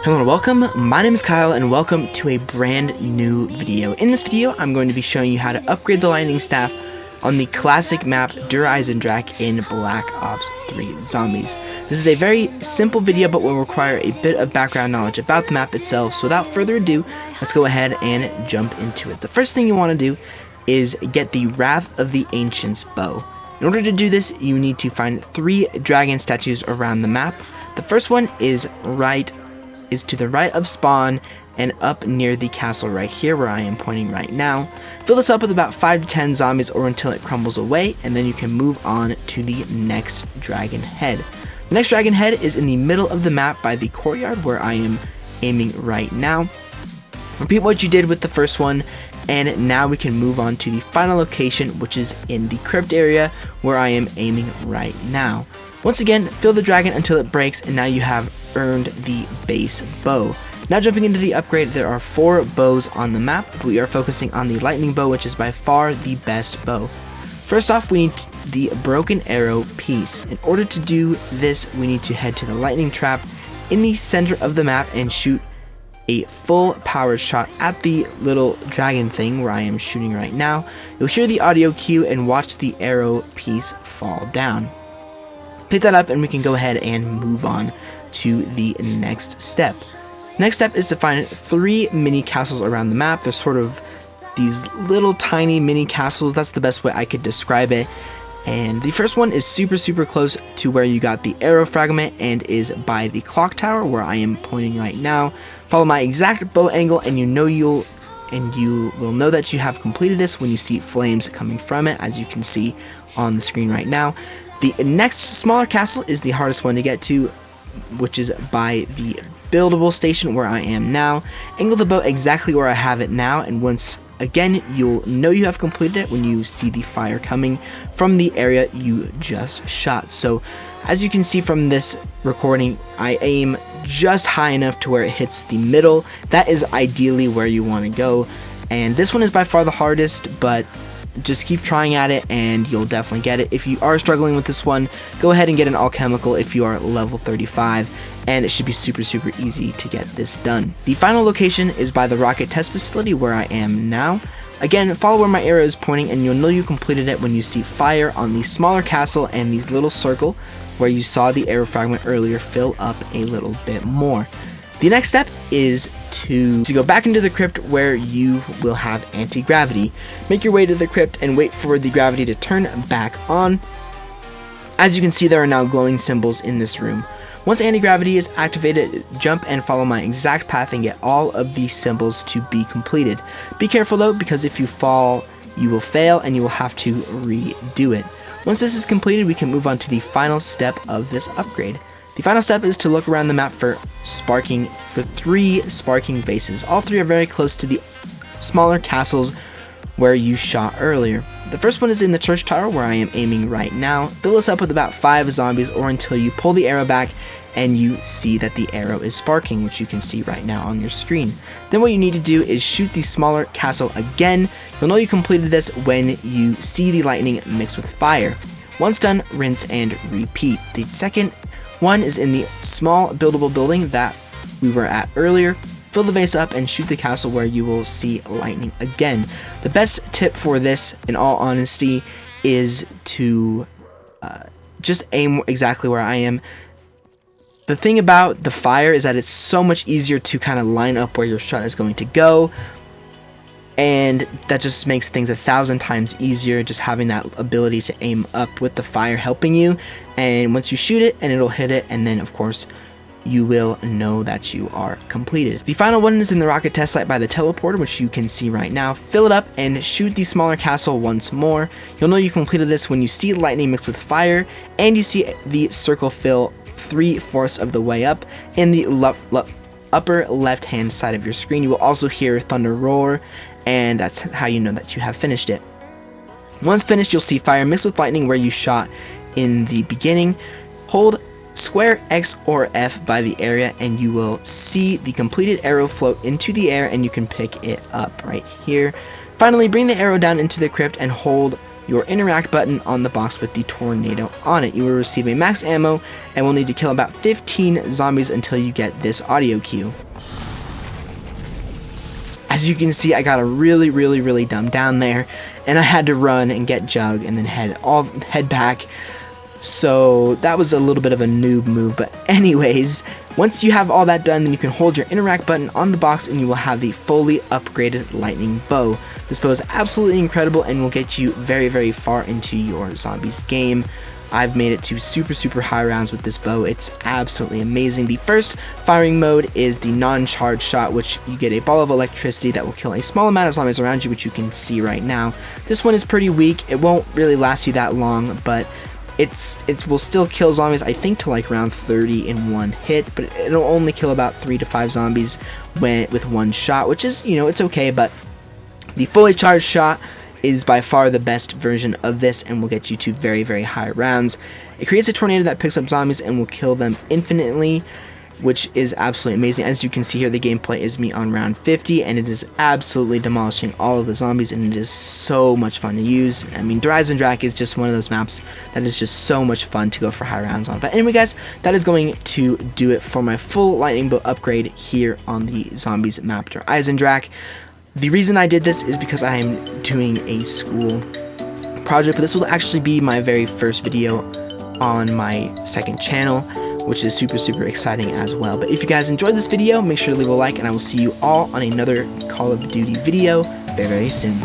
Hello and welcome, my name is Kyle and welcome to a brand new video. In this video, I'm going to be showing you how to upgrade the lightning staff on the classic map Eisendrache in Black Ops 3 Zombies. This is a very simple video but will require a bit of background knowledge about the map itself, so without further ado, let's go ahead and jump into it. The first thing you want to do is get the Wrath of the Ancients bow. In order to do this, you need to find 3 dragon statues around the map. The first one is to the right of spawn and up near the castle right here where I am pointing right now. Fill this up with about 5 to 10 zombies or until it crumbles away, and then you can move on to the next dragon head. The next dragon head is in the middle of the map by the courtyard where I am aiming right now. Repeat what you did with the first one, and now we can move on to the final location, which is in the crypt area where I am aiming right now. Once again, fill the dragon until it breaks, and now you have earned the base bow. Now jumping into the upgrade, there are 4 bows on the map, but we are focusing on the lightning bow, which is by far the best bow. First off, we need the broken arrow piece. In order to do this, we need to head to the lightning trap in the center of the map and shoot a full power shot at the little dragon thing where I am shooting right now. You'll hear the audio cue and watch the arrow piece fall down. Pick that up and we can go ahead and move on to the next step. Next step is to find 3 mini castles around the map. They're sort of these little tiny mini castles. That's the best way I could describe it. And the first one is super close to where you got the arrow fragment and is by the clock tower where I am pointing right now. Follow my exact bow angle and you will know that you have completed this when you see flames coming from it, as you can see on the screen right now. The next smaller castle is the hardest one to get to, which is by the buildable station where I am now. Angle the bow exactly where I have it now, and once again you'll know you have completed it when you see the fire coming from the area you just shot. So as you can see from this recording, I aim just high enough to where it hits the middle. That is ideally where you want to go, and this one is by far the hardest, but just keep trying at it and you'll definitely get it. If you are struggling with this one, go ahead and get an alchemical if you are level 35, and it should be super easy to get this done. The final location is by the rocket test facility where I am now. Again, follow where my arrow is pointing and you'll know you completed it when you see fire on the smaller castle and the little circle where you saw the arrow fragment earlier fill up a little bit more. The next step is to go back into the crypt where you will have anti-gravity. Make your way to the crypt and wait for the gravity to turn back on. As you can see, there are now glowing symbols in this room. Once anti-gravity is activated, jump and follow my exact path and get all of these symbols to be completed. Be careful though, because if you fall, you will fail and you will have to redo it. Once this is completed, we can move on to the final step of this upgrade. The final step is to look around the map for 3 sparking bases. All 3 are very close to the smaller castles where you shot earlier. The first one is in the church tower where I am aiming right now. Fill this up with about 5 zombies or until you pull the arrow back and you see that the arrow is sparking, which you can see right now on your screen. Then what you need to do is shoot the smaller castle again. You'll know you completed this when you see the lightning mixed with fire. Once done, rinse and repeat. The second one is in the small buildable building that we were at earlier. Fill the vase up and shoot the castle where you will see lightning again. The best tip for this, in all honesty, is to just aim exactly where I am. The thing about the fire is that it's so much easier to kind of line up where your shot is going to go, and that just makes things 1,000 times easier, just having that ability to aim up with the fire helping you. And once you shoot it, and it'll hit it, and then of course you will know that you are completed. The final one is in the rocket test site by the teleporter, which you can see right now. Fill it up and shoot the smaller castle once more. You'll know you completed this when you see lightning mixed with fire and you see the circle fill 3/4 of the way up in the upper left hand side of your screen. You will also hear thunder roar, and that's how you know that you have finished it. Once finished, you'll see fire mixed with lightning where you shot in the beginning. Hold square X or F by the area and you will see the completed arrow float into the air and you can pick it up right here. Finally, bring the arrow down into the crypt and hold your interact button on the box with the tornado on it. You will receive a max ammo and will need to kill about 15 zombies until you get this audio cue. As you can see, I got a really dumbed down there, and I had to run and get Jug and then head back. So that was a little bit of a noob move, but anyways, once you have all that done, then you can hold your interact button on the box and you will have the fully upgraded lightning bow. This bow is absolutely incredible and will get you very far into your zombies game. I've made it to super high rounds with this bow. It's absolutely amazing. The first firing mode is the non-charge shot, which you get a ball of electricity that will kill a small amount of zombies around you, which you can see right now. This one is pretty weak. It won't really last you that long, but it will still kill zombies, I think, to like round 30 in one hit, but it'll only kill about 3 to 5 zombies with one shot, which is, you know, it's okay. But the fully charged shot is by far the best version of this and will get you to very high rounds. It creates a tornado that picks up zombies and will kill them infinitely, which is absolutely amazing. As you can see here, the gameplay is me on round 50, and it is absolutely demolishing all of the zombies, and it is so much fun to use. I mean, Eisendrache is just one of those maps that is just so much fun to go for high rounds on. But anyway, guys, that is going to do it for my full lightning bow upgrade here on the zombies map Eisendrache. The reason I did this is because I am doing a school project, but this will actually be my very first video on my second channel, which is super exciting as well. But if you guys enjoyed this video, make sure to leave a like, and I will see you all on another Call of Duty video very soon.